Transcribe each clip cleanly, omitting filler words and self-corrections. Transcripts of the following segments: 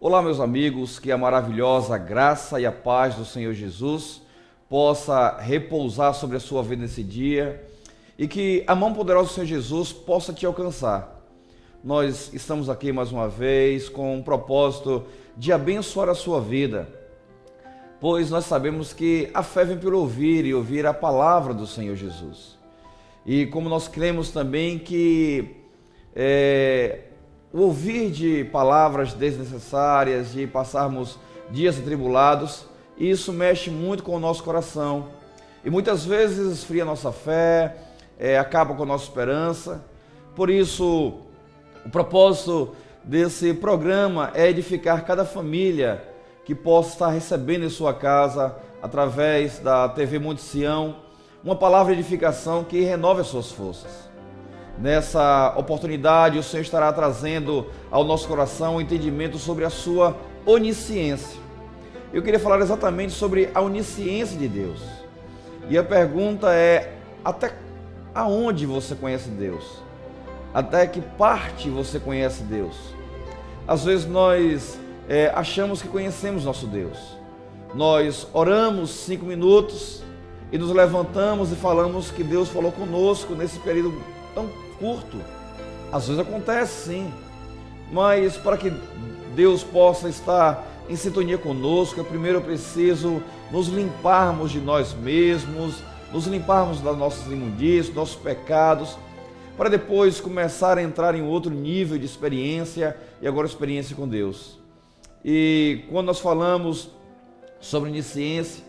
Olá, meus amigos, que a maravilhosa graça e a paz do Senhor Jesus possa repousar sobre a sua vida nesse dia e que a mão poderosa do Senhor Jesus possa te alcançar. Nós estamos aqui mais uma vez com o propósito de abençoar a sua vida, pois nós sabemos que a fé vem pelo ouvir e ouvir a palavra do Senhor Jesus. E como nós cremos também que o ouvir de palavras desnecessárias, de passarmos dias atribulados, isso mexe muito com o nosso coração e muitas vezes esfria a nossa fé, acaba com a nossa esperança. Por isso, o propósito desse programa é edificar cada família que possa estar recebendo em sua casa, através da TV Monte Sião, uma palavra de edificação que renove as suas forças. Nessa oportunidade, o Senhor estará trazendo ao nosso coração o entendimento sobre a sua onisciência. Eu queria falar exatamente sobre a onisciência de Deus. E a pergunta é: até aonde você conhece Deus? Até que parte você conhece Deus? Às vezes nós achamos que conhecemos nosso Deus. Nós oramos 5 minutos e nos levantamos e falamos que Deus falou conosco nesse período tão curto. Às vezes acontece sim, mas para que Deus possa estar em sintonia conosco, primeiro eu preciso nos limparmos de nós mesmos, nos limparmos das nossas imundícias, nossos pecados, para depois começar a entrar em outro nível de experiência, e agora experiência com Deus. E quando nós falamos sobre onisciência,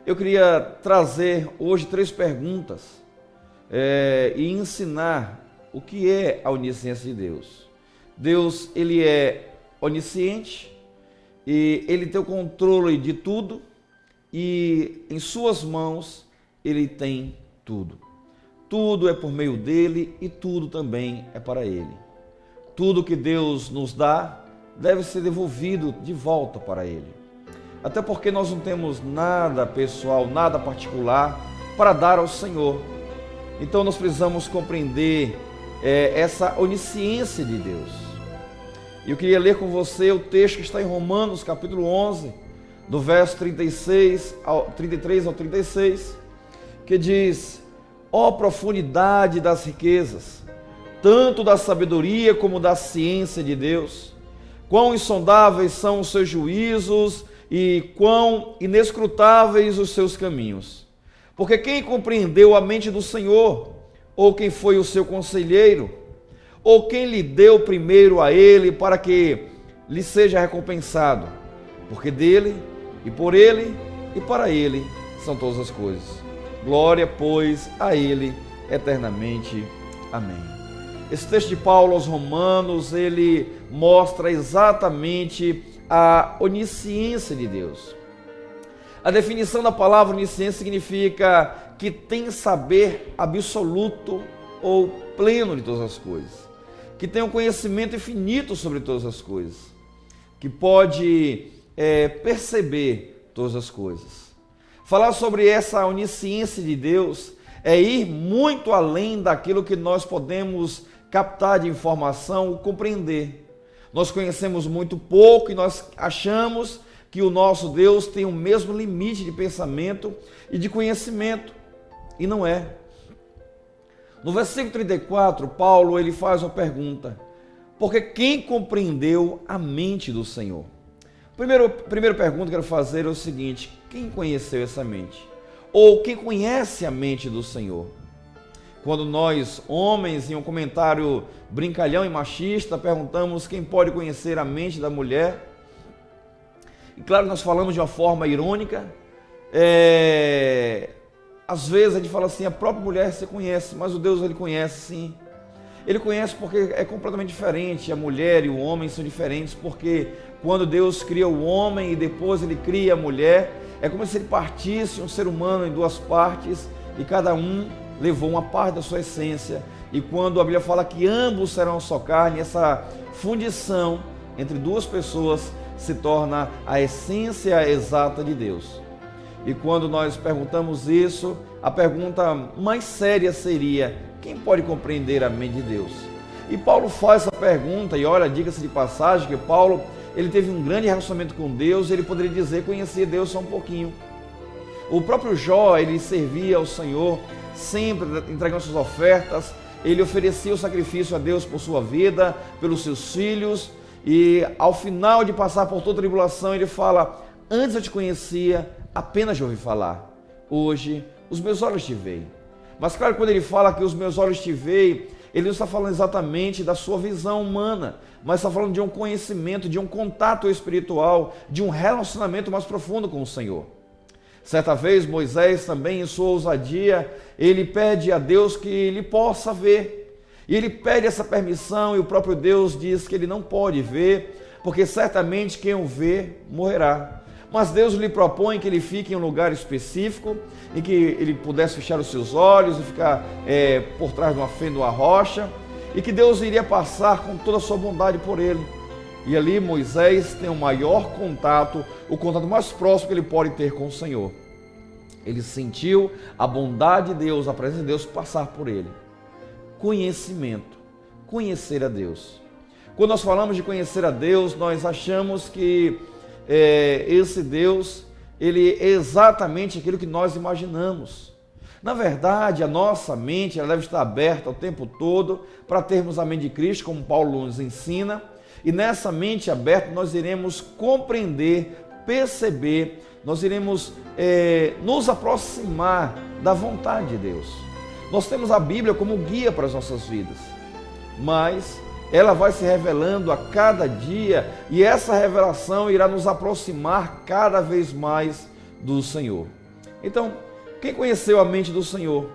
eu queria trazer hoje 3 perguntas e ensinar o que é a onisciência de Deus. Deus, ele é onisciente e ele tem o controle de tudo e em suas mãos ele tem tudo. Tudo é por meio dele e tudo também é para ele. Tudo que Deus nos dá deve ser devolvido de volta para ele. Até porque nós não temos nada pessoal, nada particular para dar ao Senhor. Então nós precisamos compreender essa onisciência de Deus. Eu queria ler com você o texto que está em Romanos, capítulo 11, do verso 33 ao 36, que diz: ó profundidade das riquezas, tanto da sabedoria como da ciência de Deus, quão insondáveis são os seus juízos e quão inescrutáveis os seus caminhos. Porque quem compreendeu a mente do Senhor? Ou quem foi o seu conselheiro? Ou quem lhe deu primeiro a ele para que lhe seja recompensado? Porque dele, e por ele, e para ele são todas as coisas. Glória, pois, a ele eternamente. Amém. Esse texto de Paulo aos Romanos, ele mostra exatamente a onisciência de Deus. A definição da palavra onisciência significa que tem saber absoluto ou pleno de todas as coisas, que tem um conhecimento infinito sobre todas as coisas, que pode perceber todas as coisas. Falar sobre essa onisciência de Deus é ir muito além daquilo que nós podemos captar de informação ou compreender. Nós conhecemos muito pouco e nós achamos que o nosso Deus tem o mesmo limite de pensamento e de conhecimento, e não é. No versículo 34, Paulo ele faz uma pergunta: porque quem compreendeu a mente do Senhor? Primeira pergunta que eu quero fazer é o seguinte: quem conheceu essa mente? Ou quem conhece a mente do Senhor? Quando nós, homens, em um comentário brincalhão e machista, perguntamos quem pode conhecer a mente da mulher, e claro, nós falamos de uma forma irônica, às vezes a gente fala assim: a própria mulher você conhece, mas o Deus ele conhece sim. Ele conhece porque é completamente diferente. A mulher e o homem são diferentes, porque quando Deus cria o homem e depois ele cria a mulher, é como se ele partisse um ser humano em 2 partes e cada um levou uma parte da sua essência. E quando a Bíblia fala que ambos serão só carne, essa fundição entre 2 pessoas se torna a essência exata de Deus. E quando nós perguntamos isso, a pergunta mais séria seria: quem pode compreender a mente de Deus? E Paulo faz essa pergunta, e olha, diga-se de passagem que Paulo ele teve um grande relacionamento com Deus, ele poderia dizer que conhecia Deus só um pouquinho. O próprio Jó, ele servia ao Senhor, sempre entregando suas ofertas, ele oferecia o sacrifício a Deus por sua vida, pelos seus filhos, e ao final de passar por toda a tribulação, ele fala: antes eu te conhecia, apenas de ouvir falar, hoje os meus olhos te veem. Mas claro, quando ele fala que os meus olhos te veem, ele não está falando exatamente da sua visão humana, mas está falando de um conhecimento, de um contato espiritual, de um relacionamento mais profundo com o Senhor. Certa vez, Moisés também, em sua ousadia, ele pede a Deus que ele possa ver. E ele pede essa permissão e o próprio Deus diz que ele não pode ver, porque certamente quem o vê morrerá. Mas Deus lhe propõe que ele fique em um lugar específico, em que ele pudesse fechar os seus olhos e ficar por trás de uma fenda, uma rocha, e que Deus iria passar com toda a sua bondade por ele. E ali Moisés tem o maior contato, o contato mais próximo que ele pode ter com o Senhor. Ele sentiu a bondade de Deus, a presença de Deus passar por ele. Conhecimento, conhecer a Deus. Quando nós falamos de conhecer a Deus, nós achamos que esse Deus, ele é exatamente aquilo que nós imaginamos. Na verdade, a nossa mente ela deve estar aberta o tempo todo para termos a mente de Cristo, como Paulo nos ensina, e nessa mente aberta nós iremos compreender, perceber, nós iremos nos aproximar da vontade de Deus. Nós temos a Bíblia como guia para as nossas vidas, mas ela vai se revelando a cada dia e essa revelação irá nos aproximar cada vez mais do Senhor. Então, quem conheceu a mente do Senhor?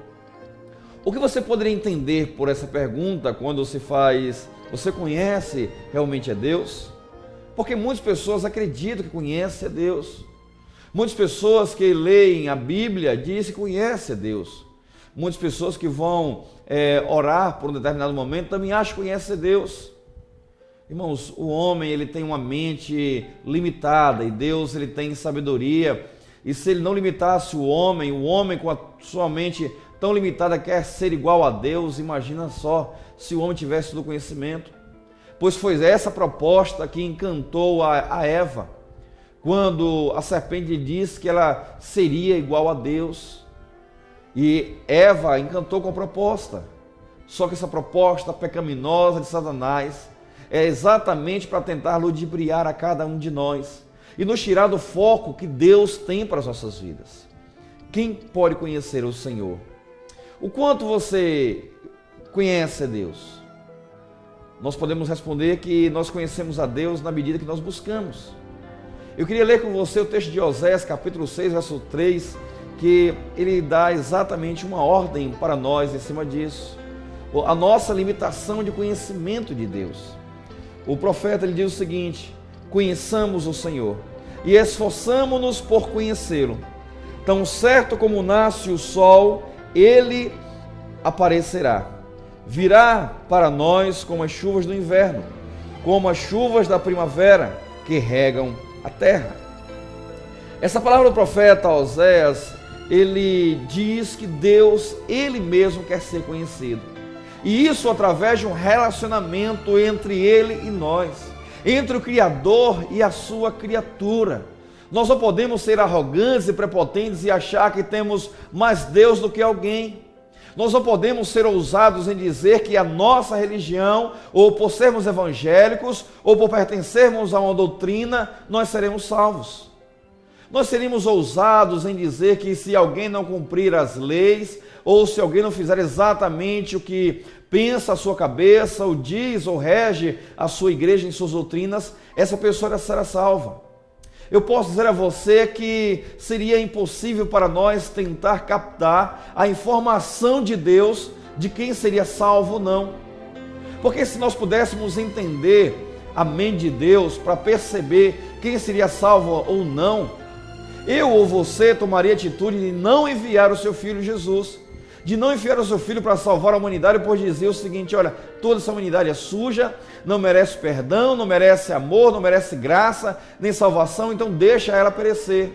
O que você poderia entender por essa pergunta quando se faz: você conhece realmente a Deus? Porque muitas pessoas acreditam que conhecem a Deus. Muitas pessoas que leem a Bíblia dizem que conhecem a Deus. Muitas pessoas que vão orar por um determinado momento também acham que conhecem a Deus. Irmãos, o homem ele tem uma mente limitada e Deus ele tem sabedoria. E se ele não limitasse o homem com a sua mente tão limitada quer ser igual a Deus, imagina só se o homem tivesse todo o conhecimento. Pois foi essa proposta que encantou a Eva, quando a serpente disse que ela seria igual a Deus. E Eva encantou com a proposta. Só que essa proposta pecaminosa de Satanás é exatamente para tentar ludibriar a cada um de nós e nos tirar do foco que Deus tem para as nossas vidas. Quem pode conhecer o Senhor? O quanto você conhece a Deus? Nós podemos responder que nós conhecemos a Deus na medida que nós buscamos. Eu queria ler com você o texto de Oséias, capítulo 6, verso 3, que ele dá exatamente uma ordem para nós em cima disso. A nossa limitação de conhecimento de Deus. O profeta ele diz o seguinte: conheçamos o Senhor e esforçamo-nos por conhecê-lo. Tão certo como nasce o sol, ele aparecerá. Virá para nós como as chuvas do inverno, como as chuvas da primavera que regam a terra. Essa palavra do profeta Oséias, ele diz que Deus, ele mesmo quer ser conhecido. E isso através de um relacionamento entre ele e nós, entre o Criador e a sua criatura. Nós não podemos ser arrogantes e prepotentes e achar que temos mais Deus do que alguém. Nós não podemos ser ousados em dizer que a nossa religião, ou por sermos evangélicos, ou por pertencermos a uma doutrina, nós seremos salvos. Nós seríamos ousados em dizer que se alguém não cumprir as leis, ou se alguém não fizer exatamente o que pensa a sua cabeça, ou diz ou rege a sua igreja em suas doutrinas, essa pessoa será salva. Eu posso dizer a você que seria impossível para nós tentar captar a informação de Deus de quem seria salvo ou não. Porque se nós pudéssemos entender a mente de Deus para perceber quem seria salvo ou não, eu ou você tomaria a atitude de não enviar o seu filho Jesus, de não enviar o seu filho para salvar a humanidade, pois dizer o seguinte: olha, toda essa humanidade é suja, não merece perdão, não merece amor, não merece graça, nem salvação, então deixa ela perecer.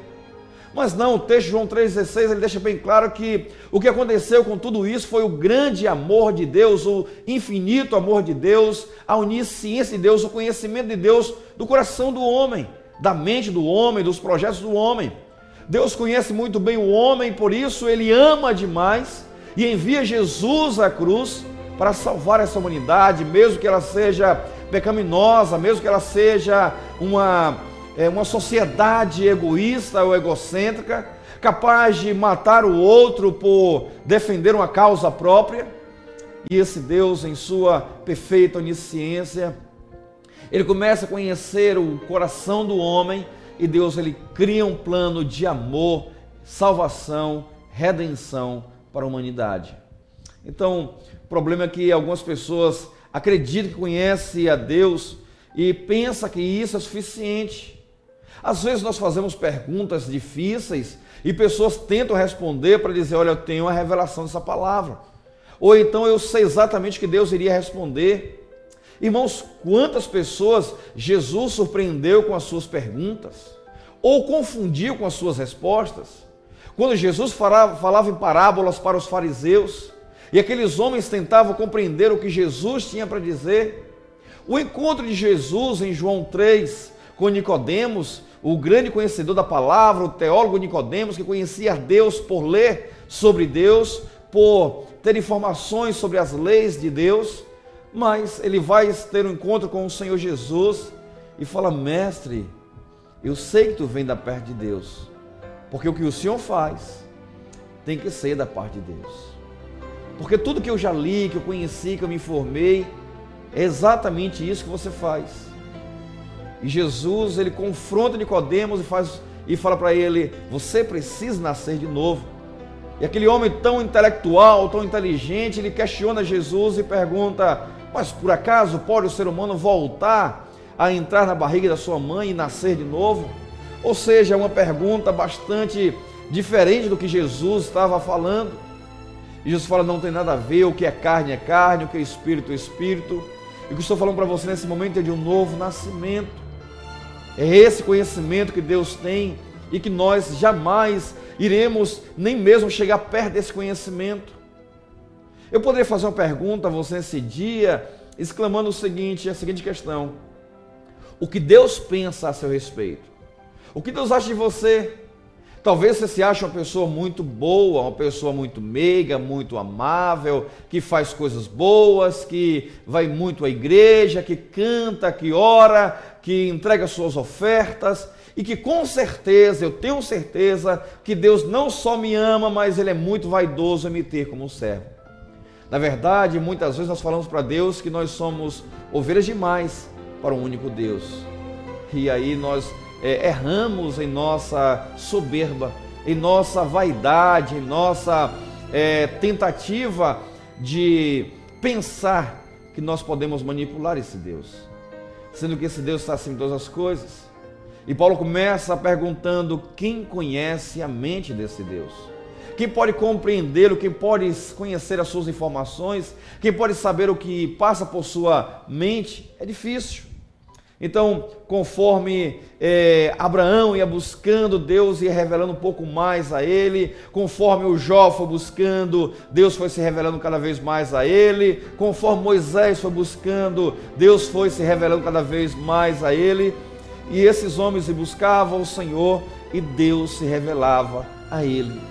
Mas não, o texto de João 3,16, ele deixa bem claro que o que aconteceu com tudo isso foi o grande amor de Deus, o infinito amor de Deus, a onisciência de Deus, o conhecimento de Deus do coração do homem, da mente do homem, dos projetos do homem. Deus conhece muito bem o homem, por isso ele ama demais e envia Jesus à cruz para salvar essa humanidade, mesmo que ela seja pecaminosa, mesmo que ela seja uma sociedade egoísta ou egocêntrica, capaz de matar o outro por defender uma causa própria. E esse Deus, em sua perfeita onisciência, ele começa a conhecer o coração do homem e Deus ele cria um plano de amor, salvação, redenção para a humanidade. Então, o problema é que algumas pessoas acreditam que conhecem a Deus e pensam que isso é suficiente. Às vezes nós fazemos perguntas difíceis e pessoas tentam responder para dizer, olha, eu tenho a revelação dessa palavra. Ou então eu sei exatamente o que Deus iria responder. Irmãos, quantas pessoas Jesus surpreendeu com as suas perguntas? Ou confundiu com as suas respostas? Quando Jesus falava em parábolas para os fariseus, e aqueles homens tentavam compreender o que Jesus tinha para dizer, o encontro de Jesus em João 3 com Nicodemos, o grande conhecedor da palavra, o teólogo Nicodemos, que conhecia Deus por ler sobre Deus, por ter informações sobre as leis de Deus, mas ele vai ter um encontro com o Senhor Jesus e fala, mestre, eu sei que tu vem da parte de Deus, porque o que o Senhor faz tem que ser da parte de Deus. Porque tudo que eu já li, que eu conheci, que eu me informei, é exatamente isso que você faz. E Jesus, ele confronta Nicodemos e fala para ele, você precisa nascer de novo. E aquele homem tão intelectual, tão inteligente, ele questiona Jesus e pergunta, mas por acaso pode o ser humano voltar a entrar na barriga da sua mãe e nascer de novo? Ou seja, é uma pergunta bastante diferente do que Jesus estava falando. E Jesus fala, não tem nada a ver, o que é carne, o que é espírito. E o que estou falando para você nesse momento é de um novo nascimento. É esse conhecimento que Deus tem e que nós jamais iremos nem mesmo chegar perto desse conhecimento. Eu poderia fazer uma pergunta a você nesse dia, exclamando a seguinte questão. O que Deus pensa a seu respeito? O que Deus acha de você? Talvez você se ache uma pessoa muito boa, uma pessoa muito meiga, muito amável, que faz coisas boas, que vai muito à igreja, que canta, que ora, que entrega suas ofertas e que com certeza, eu tenho certeza, que Deus não só me ama, mas Ele é muito vaidoso em me ter como um servo. Na verdade, muitas vezes nós falamos para Deus que nós somos ovelhas demais para um único Deus. E aí nós erramos em nossa soberba, em nossa vaidade, em nossa tentativa de pensar que nós podemos manipular esse Deus, sendo que esse Deus está acima de todas as coisas. E Paulo começa perguntando quem conhece a mente desse Deus, quem pode compreendê-lo, quem pode conhecer as suas informações, quem pode saber o que passa por sua mente. É difícil. Então, conforme Abraão ia buscando, Deus ia revelando um pouco mais a ele. Conforme o Jó foi buscando, Deus foi se revelando cada vez mais a ele. Conforme Moisés foi buscando, Deus foi se revelando cada vez mais a ele. E esses homens buscavam o Senhor e Deus se revelava a ele.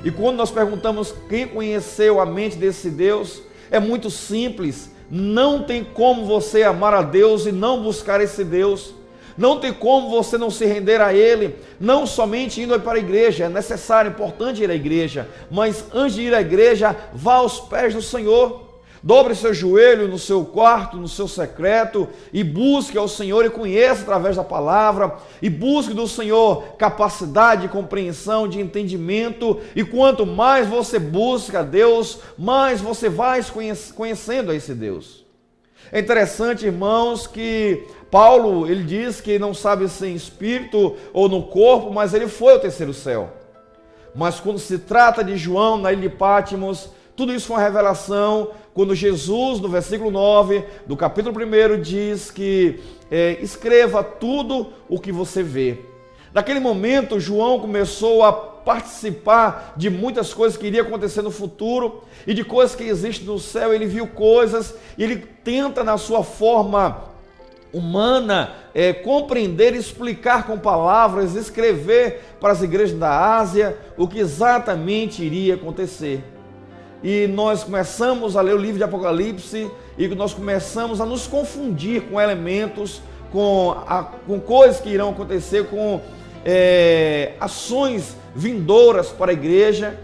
E quando nós perguntamos quem conheceu a mente desse Deus, é muito simples. Não tem como você amar a Deus e não buscar esse Deus. Não tem como você não se render a Ele, não somente indo para a igreja. É necessário, importante ir à igreja, mas antes de ir à igreja, vá aos pés do Senhor. Dobre seu joelho no seu quarto, no seu secreto, e busque ao Senhor e conheça através da palavra, e busque do Senhor capacidade de compreensão, de entendimento, e quanto mais você busca a Deus, mais você vai conhecendo a esse Deus. É interessante, irmãos, que Paulo, ele diz que não sabe se em espírito ou no corpo, mas ele foi ao terceiro céu. Mas quando se trata de João, na ilha de Pátimos, tudo isso foi uma revelação, quando Jesus, no versículo 9 do capítulo 1, diz que escreva tudo o que você vê. Naquele momento, João começou a participar de muitas coisas que iriam acontecer no futuro e de coisas que existem no céu. Ele viu coisas e ele tenta, na sua forma humana, compreender, explicar com palavras, escrever para as igrejas da Ásia o que exatamente iria acontecer. E nós começamos a ler o livro de Apocalipse e nós começamos a nos confundir com elementos, com coisas que irão acontecer, com ações vindouras para a igreja,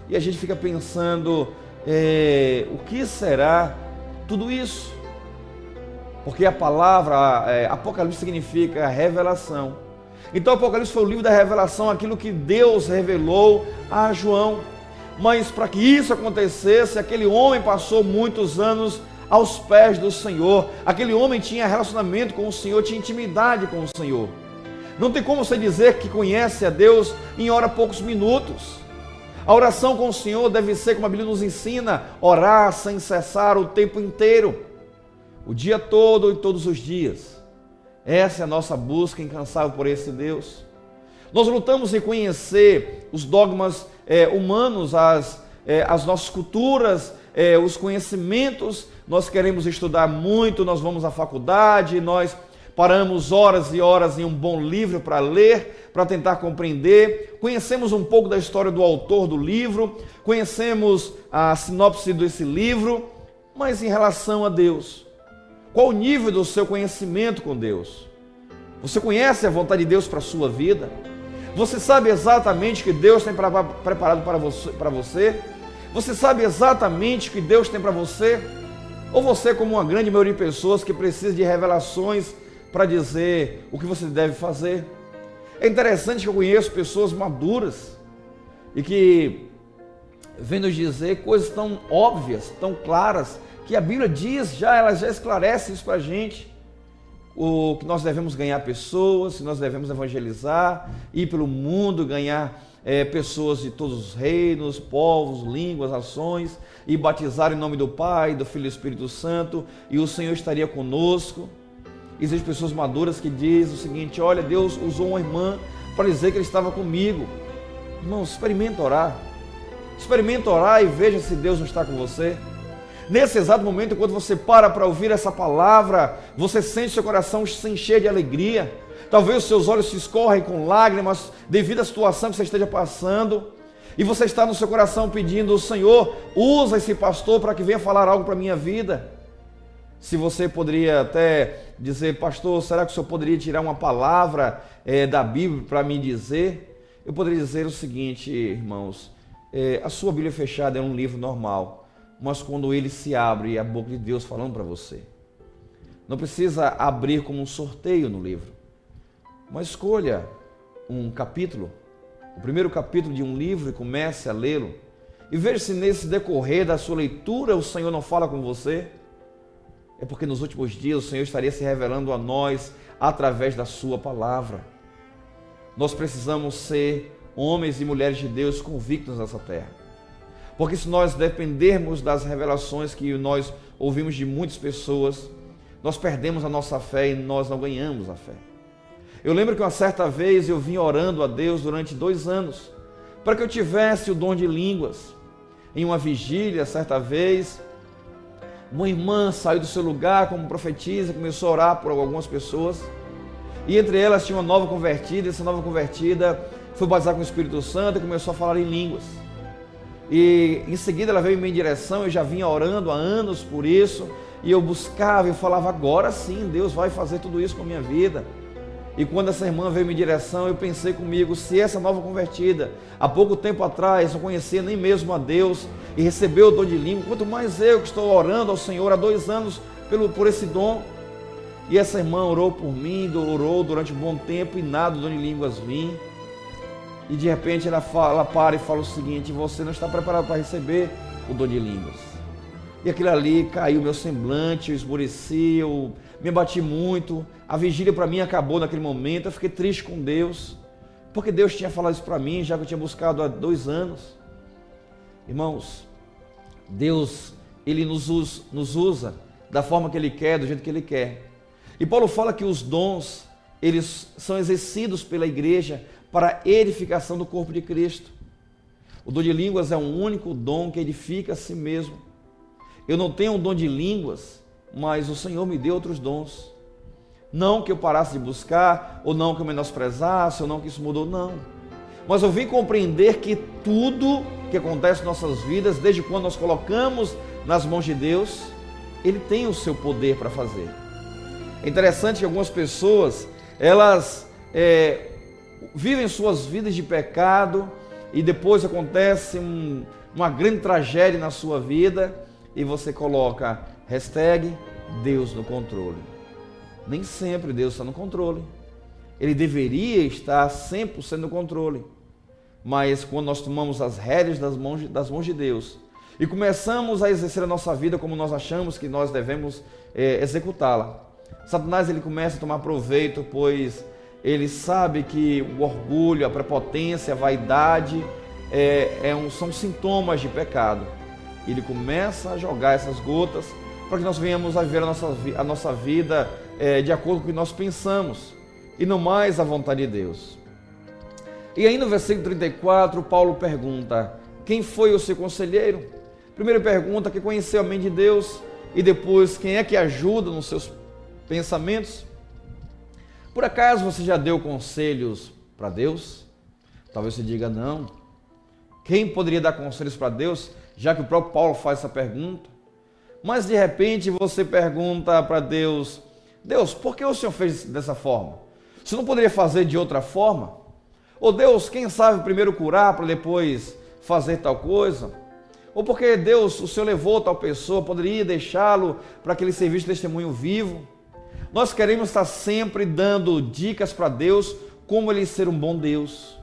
e a gente fica pensando, o que será tudo isso? Porque a palavra Apocalipse significa revelação. Então Apocalipse foi o livro da revelação, aquilo que Deus revelou a João. Mas para que isso acontecesse, aquele homem passou muitos anos aos pés do Senhor. Aquele homem tinha relacionamento com o Senhor, tinha intimidade com o Senhor. Não tem como você dizer que conhece a Deus em poucos minutos. A oração com o Senhor deve ser, como a Bíblia nos ensina, orar sem cessar o tempo inteiro, o dia todo e todos os dias. Essa é a nossa busca incansável por esse Deus. Nós lutamos em conhecer os dogmas humanos, as nossas culturas, os conhecimentos. Nós queremos estudar muito, nós vamos à faculdade, nós paramos horas e horas em um bom livro para ler, para tentar compreender. Conhecemos um pouco da história do autor do livro, conhecemos a sinopse desse livro, mas em relação a Deus, qual o nível do seu conhecimento com Deus? Você conhece a vontade de Deus para a sua vida? Você sabe exatamente o que Deus tem preparado para você? Você sabe exatamente o que Deus tem para você? Ou você, como uma grande maioria de pessoas que precisa de revelações para dizer o que você deve fazer? É interessante que eu conheço pessoas maduras e que vêm nos dizer coisas tão óbvias, tão claras, que a Bíblia diz, ela já esclarece isso para a gente. Que nós devemos ganhar pessoas, que nós devemos evangelizar, ir pelo mundo, ganhar pessoas de todos os reinos, povos, línguas, nações, e batizar em nome do Pai, do Filho e do Espírito Santo, e o Senhor estaria conosco. Existem pessoas maduras que dizem o seguinte: olha, Deus usou uma irmã para dizer que Ele estava comigo. Irmão, experimenta orar e veja se Deus não está com você. Nesse exato momento, quando você para ouvir essa palavra, você sente seu coração se encher de alegria. Talvez os seus olhos se escorrem com lágrimas devido à situação que você esteja passando. E você está no seu coração pedindo: Senhor, usa esse pastor para que venha falar algo para a minha vida. Se você poderia até dizer: pastor, será que o senhor poderia tirar uma palavra da Bíblia para me dizer? Eu poderia dizer o seguinte, irmãos: a sua Bíblia fechada é um livro normal, mas quando ele se abre, é a boca de Deus falando para você. Não precisa abrir como um sorteio no livro, mas escolha um capítulo, o primeiro capítulo de um livro, e comece a lê-lo. E veja se nesse decorrer da sua leitura o Senhor não fala com você. É porque nos últimos dias o Senhor estaria se revelando a nós através da sua palavra. Nós precisamos ser homens e mulheres de Deus convictos nessa terra. Porque se nós dependermos das revelações que nós ouvimos de muitas pessoas, nós perdemos a nossa fé e nós não ganhamos a fé. Eu lembro que uma certa vez eu vim orando a Deus durante 2 anos, para que eu tivesse o dom de línguas. Em uma vigília, certa vez, uma irmã saiu do seu lugar como profetisa, começou a orar por algumas pessoas, e entre elas tinha uma nova convertida. Essa nova convertida foi batizada com o Espírito Santo e começou a falar em línguas. E em seguida ela veio em minha direção. Eu já vinha orando há anos por isso, e eu buscava, eu falava: agora sim, Deus vai fazer tudo isso com a minha vida. E quando essa irmã veio em minha direção, eu pensei comigo: se essa nova convertida, há pouco tempo atrás, não conhecia nem mesmo a Deus e recebeu o dom de língua, quanto mais eu que estou orando ao Senhor há 2 anos por esse dom. E essa irmã orou por mim, orou durante um bom tempo, e nada do dom de línguas vinha. E de repente ela para e fala o seguinte: você não está preparado para receber o dom de línguas. E aquilo ali caiu meu semblante, eu esmoreci, eu me abati muito. A vigília para mim acabou naquele momento. Eu fiquei triste com Deus, porque Deus tinha falado isso para mim, já que eu tinha buscado há 2 anos. Irmãos, Deus, Ele nos usa da forma que Ele quer, do jeito que Ele quer. E Paulo fala que os dons eles são exercidos pela igreja para a edificação do corpo de Cristo. O dom de línguas é um único dom que edifica a si mesmo. Eu não tenho um dom de línguas, mas o Senhor me deu outros dons. Não que eu parasse de buscar, ou não que eu menosprezasse, ou não que isso mudou, não. Mas eu vim compreender que tudo que acontece em nossas vidas, desde quando nós colocamos nas mãos de Deus, Ele tem o seu poder para fazer. É interessante que algumas pessoas, elas vivem suas vidas de pecado e depois acontece uma grande tragédia na sua vida e você coloca #Deus no controle. Nem sempre Deus está no controle. Ele deveria estar 100% no controle. Mas quando nós tomamos as rédeas das mãos de Deus e começamos a exercer a nossa vida como nós achamos que nós devemos executá-la, Satanás ele começa a tomar proveito, pois ele sabe que o orgulho, a prepotência, a vaidade são sintomas de pecado. Ele começa a jogar essas gotas para que nós venhamos a viver a nossa vida de acordo com o que nós pensamos e não mais a vontade de Deus. E aí no versículo 34, Paulo pergunta: quem foi o seu conselheiro? Primeiro pergunta que conheceu a mente de Deus e depois quem é que ajuda nos seus pensamentos. Por acaso você já deu conselhos para Deus? Talvez você diga não. Quem poderia dar conselhos para Deus, já que o próprio Paulo faz essa pergunta? Mas de repente você pergunta para Deus: Deus, por que o Senhor fez dessa forma? Você não poderia fazer de outra forma? Ou Deus, quem sabe primeiro curar para depois fazer tal coisa? Ou porque Deus, o Senhor levou tal pessoa, poderia deixá-lo para que ele servisse de testemunho vivo? Nós queremos estar sempre dando dicas para Deus como ele ser um bom Deus,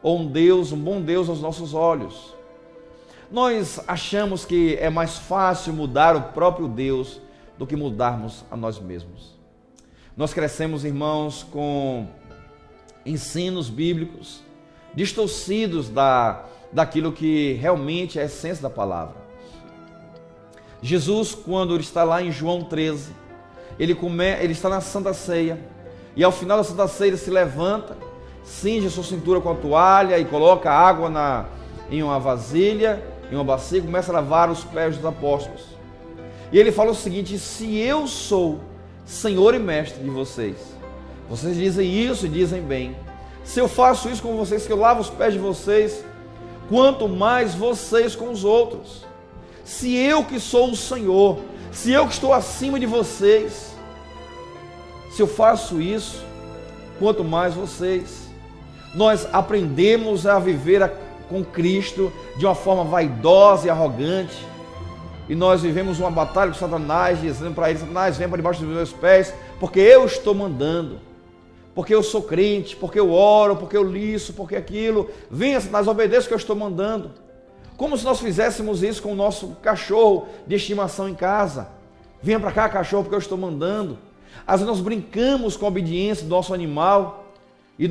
ou um bom Deus aos nossos olhos. Nós achamos que é mais fácil mudar o próprio Deus do que mudarmos a nós mesmos. Nós crescemos, irmãos, com ensinos bíblicos distorcidos daquilo que realmente é a essência da palavra. Jesus, quando ele está lá em João 13, ele está na Santa Ceia, e ao final da Santa Ceia ele se levanta, cinge a sua cintura com a toalha e coloca água em uma vasilha, em uma bacia, e começa a lavar os pés dos apóstolos. E ele fala o seguinte: se eu sou Senhor e Mestre de vocês dizem isso e dizem bem. Se eu faço isso com vocês, que eu lavo os pés de vocês, quanto mais vocês com os outros. Se eu que sou o Senhor, se eu que estou acima de vocês, se eu faço isso, quanto mais vocês. Nós aprendemos a viver com Cristo de uma forma vaidosa e arrogante, e nós vivemos uma batalha com Satanás, dizendo para ele: Satanás, vem para debaixo dos meus pés, porque eu estou mandando, porque eu sou crente, porque eu oro, porque eu li isso, porque aquilo. Venha, Satanás, obedeça o que eu estou mandando. Como se nós fizéssemos isso com o nosso cachorro de estimação em casa. Venha para cá, cachorro, porque eu estou mandando. Às vezes nós brincamos com a obediência do nosso animal, e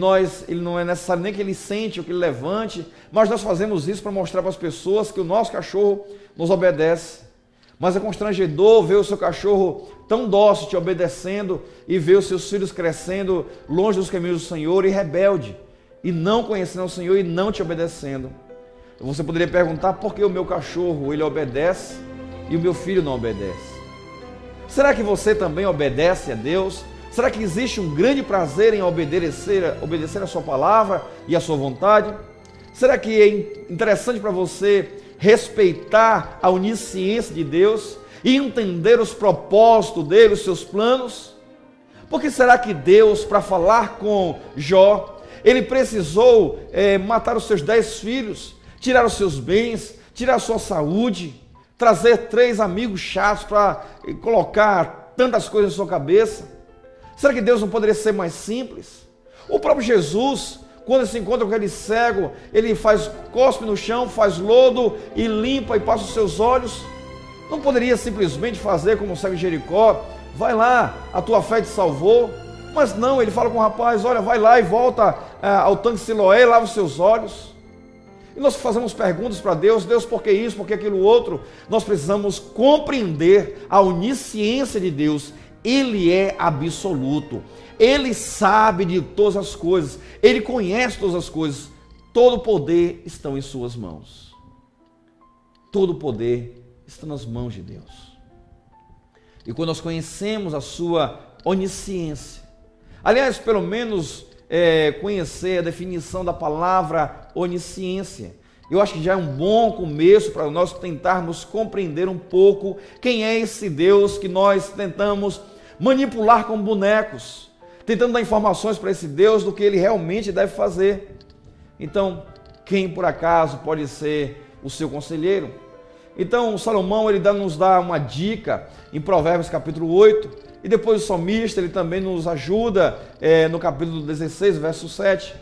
ele não é necessário nem que ele sente ou que ele levante, mas nós fazemos isso para mostrar para as pessoas que o nosso cachorro nos obedece. Mas é constrangedor ver o seu cachorro tão dócil te obedecendo e ver os seus filhos crescendo longe dos caminhos do Senhor e rebelde, e não conhecendo o Senhor e não te obedecendo. Você poderia perguntar: por que o meu cachorro ele obedece e o meu filho não obedece? Será que você também obedece a Deus? Será que existe um grande prazer em obedecer a sua palavra e a sua vontade? Será que é interessante para você respeitar a onisciência de Deus e entender os propósitos dele, os seus planos? Porque será que Deus, para falar com Jó, ele precisou matar os seus 10 filhos, tirar os seus bens, tirar a sua saúde, trazer 3 amigos chatos para colocar tantas coisas na sua cabeça? Será que Deus não poderia ser mais simples? O próprio Jesus, quando ele se encontra com aquele cego, ele cospe no chão, faz lodo e limpa e passa os seus olhos. Não poderia simplesmente fazer como o cego de Jericó: vai lá, a tua fé te salvou. Mas não, ele fala com o rapaz: olha, vai lá e volta ao tanque de Siloé e lava os seus olhos. E nós fazemos perguntas para Deus: Deus, por que isso, por que aquilo outro? Nós precisamos compreender a onisciência de Deus. Ele é absoluto. Ele sabe de todas as coisas, Ele conhece todas as coisas. Todo o poder está em suas mãos. Todo o poder está nas mãos de Deus. E quando nós conhecemos a sua onisciência, aliás, pelo menos conhecer a definição da palavra onisciência, eu acho que já é um bom começo para nós tentarmos compreender um pouco quem é esse Deus que nós tentamos manipular como bonecos, tentando dar informações para esse Deus do que ele realmente deve fazer. Então, quem por acaso pode ser o seu conselheiro? Então, Salomão ele nos dá uma dica em Provérbios capítulo 8, e depois o salmista ele também nos ajuda no capítulo 16, verso 7,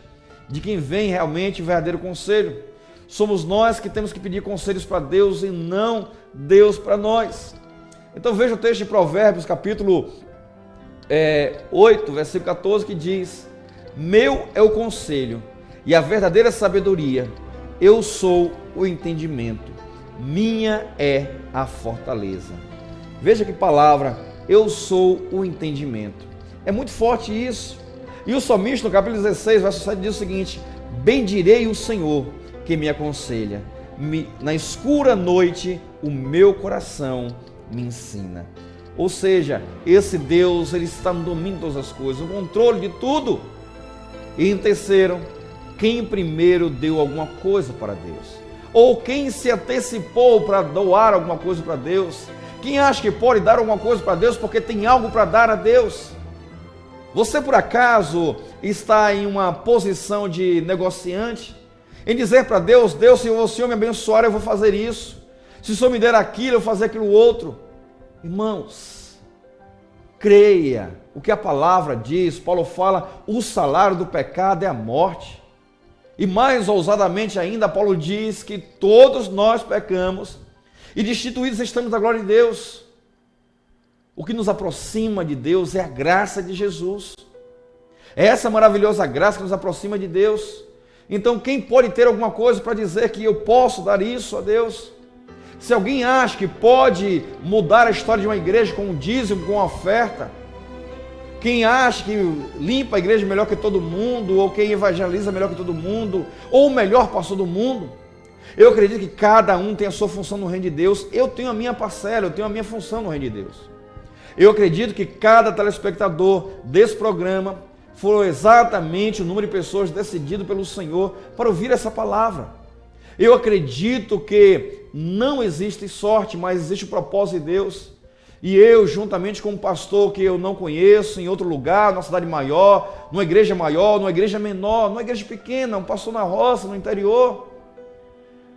de quem vem realmente o verdadeiro conselho. Somos nós que temos que pedir conselhos para Deus e não Deus para nós. Então veja o texto de Provérbios capítulo 8, versículo 14, que diz: meu é o conselho e a verdadeira sabedoria, eu sou o entendimento, minha é a fortaleza. Veja que palavra, eu sou o entendimento. É muito forte isso. E o salmista no capítulo 16, verso 7 diz o seguinte: bendirei o Senhor que me aconselha, na escura noite o meu coração me ensina. Ou seja, esse Deus ele está no domínio de todas as coisas, no controle de tudo. E em terceiro, quem primeiro deu alguma coisa para Deus? Ou quem se antecipou para doar alguma coisa para Deus? Quem acha que pode dar alguma coisa para Deus porque tem algo para dar a Deus? Você por acaso está em uma posição de negociante? Em dizer para Deus: Deus, se o Senhor me abençoar, eu vou fazer isso. Se o Senhor me der aquilo, eu vou fazer aquilo outro. Irmãos, creia o que a palavra diz. Paulo fala: o salário do pecado é a morte. E mais ousadamente ainda, Paulo diz que todos nós pecamos e destituídos estamos da glória de Deus. O que nos aproxima de Deus é a graça de Jesus. É essa maravilhosa graça que nos aproxima de Deus. Então, quem pode ter alguma coisa para dizer que eu posso dar isso a Deus? Se alguém acha que pode mudar a história de uma igreja com um dízimo, com uma oferta, quem acha que limpa a igreja melhor que todo mundo, ou quem evangeliza melhor que todo mundo, ou o melhor pastor do mundo, eu acredito que cada um tem a sua função no reino de Deus. Eu tenho a minha parcela, eu tenho a minha função no reino de Deus. Eu acredito que cada telespectador desse programa foram exatamente o número de pessoas decidido pelo Senhor para ouvir essa palavra. Eu acredito que não existe sorte, mas existe o propósito de Deus. E eu, juntamente com um pastor que eu não conheço, em outro lugar, numa cidade maior, numa igreja maior, numa igreja menor, numa igreja pequena, um pastor na roça, no interior,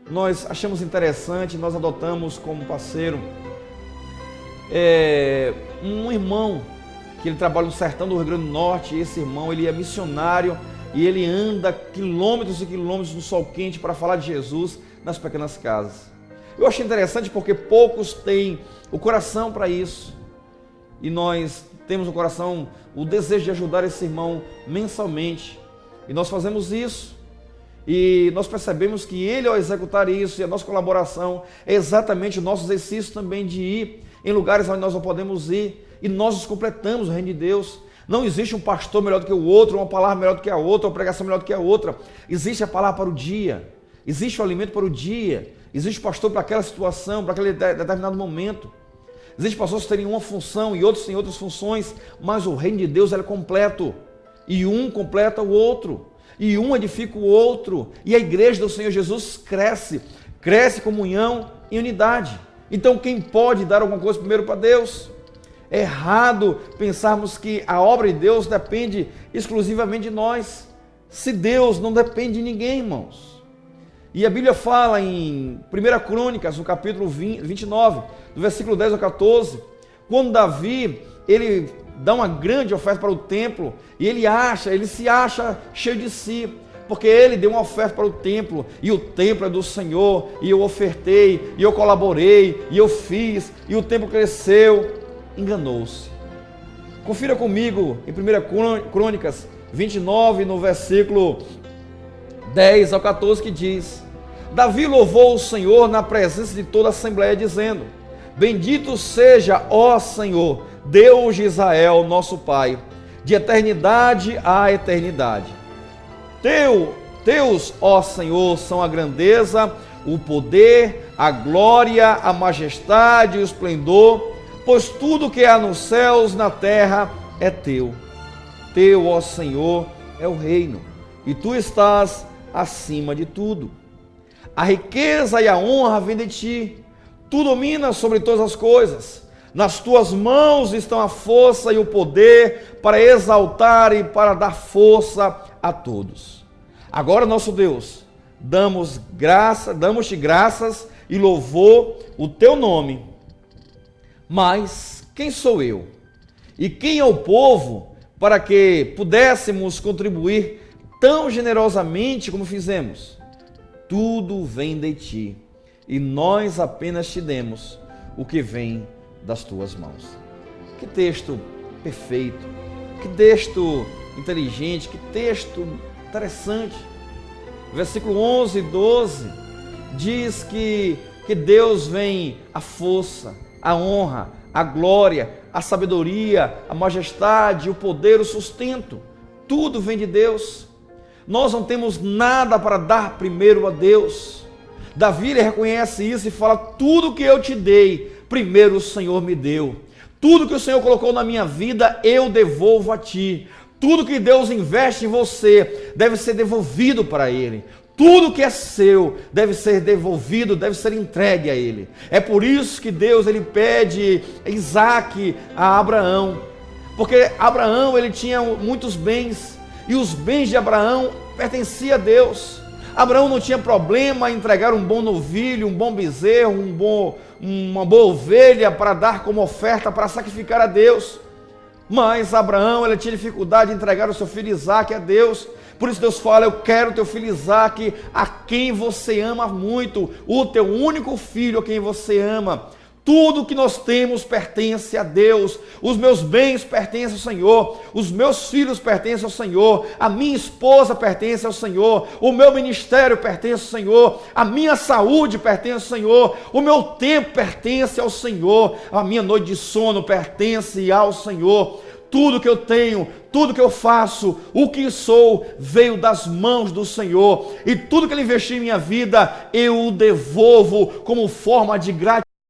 nós achamos interessante, nós adotamos como parceiro um irmão que ele trabalha no sertão do Rio Grande do Norte. E esse irmão, ele é missionário e ele anda quilômetros e quilômetros no sol quente para falar de Jesus nas pequenas casas. Eu achei interessante porque poucos têm o coração para isso, e nós temos no coração o desejo de ajudar esse irmão mensalmente, e nós fazemos isso, e nós percebemos que ele, ao executar isso, e a nossa colaboração é exatamente o nosso exercício também de ir em lugares onde nós não podemos ir, e nós nos completamos o reino de Deus. Não existe um pastor melhor do que o outro, uma palavra melhor do que a outra, uma pregação melhor do que a outra. Existe a palavra para o dia, existe o alimento para o dia, existe o pastor para aquela situação, para aquele determinado momento. Existem pessoas que têm uma função e outros têm outras funções, mas o reino de Deus é completo, e um completa o outro, e um edifica o outro, e a igreja do Senhor Jesus cresce em comunhão e unidade. Então quem pode dar alguma coisa primeiro para Deus? É errado pensarmos que a obra de Deus depende exclusivamente de nós. Se Deus não depende de ninguém, irmãos. E a Bíblia fala em 1 Crônicas, no capítulo 29, do versículo 10 ao 14, quando Davi, ele dá uma grande oferta para o templo, e ele se acha cheio de si, porque ele deu uma oferta para o templo, e o templo é do Senhor, e eu ofertei, e eu colaborei, e eu fiz, e o templo cresceu. Enganou-se. Confira comigo em 1 Crônicas 29, no versículo 10 ao 14, que diz: Davi louvou o Senhor na presença de toda a assembleia, dizendo: Bendito seja, ó Senhor, Deus de Israel, nosso Pai, de eternidade a eternidade. Teus, ó Senhor, são a grandeza, o poder, a glória, a majestade e o esplendor, pois tudo que há nos céus, na terra, é teu. Teu, ó Senhor, é o reino, e tu estás acima de tudo. A riqueza e a honra vêm de ti, tu dominas sobre todas as coisas. Nas tuas mãos estão a força e o poder para exaltar e para dar força a todos. Agora, nosso Deus, damos-te graças e louvor o teu nome. Mas quem sou eu? E quem é o povo para que pudéssemos contribuir tão generosamente como fizemos? Tudo vem de ti, e nós apenas te demos o que vem das tuas mãos. Que texto perfeito, que texto inteligente, que texto interessante. Versículo 11 e 12 diz que Deus vem a força, a honra, a glória, a sabedoria, a majestade, o poder, o sustento. Tudo vem de Deus. Nós não temos nada para dar primeiro a Deus. Davi reconhece isso e fala: tudo que eu te dei, primeiro o Senhor me deu. Tudo que o Senhor colocou na minha vida, eu devolvo a ti. Tudo que Deus investe em você deve ser devolvido para Ele. Tudo que é seu deve ser devolvido, deve ser entregue a Ele. É por isso que Deus ele pede Isaac a Abraão. Porque Abraão ele tinha muitos bens, e os bens de Abraão pertenciam a Deus. Abraão não tinha problema em entregar um bom novilho, um bom bezerro, uma boa ovelha para dar como oferta, para sacrificar a Deus. Mas Abraão ele tinha dificuldade de entregar o seu filho Isaac a Deus. Por isso Deus fala: eu quero o teu filho Isaac, a quem você ama muito, o teu único filho a quem você ama. Tudo que nós temos pertence a Deus. Os meus bens pertencem ao Senhor. Os meus filhos pertencem ao Senhor. A minha esposa pertence ao Senhor. O meu ministério pertence ao Senhor. A minha saúde pertence ao Senhor. O meu tempo pertence ao Senhor. A minha noite de sono pertence ao Senhor. Tudo que eu tenho, tudo que eu faço, o que sou, veio das mãos do Senhor. E tudo que Ele investiu em minha vida, eu o devolvo como forma de gratidão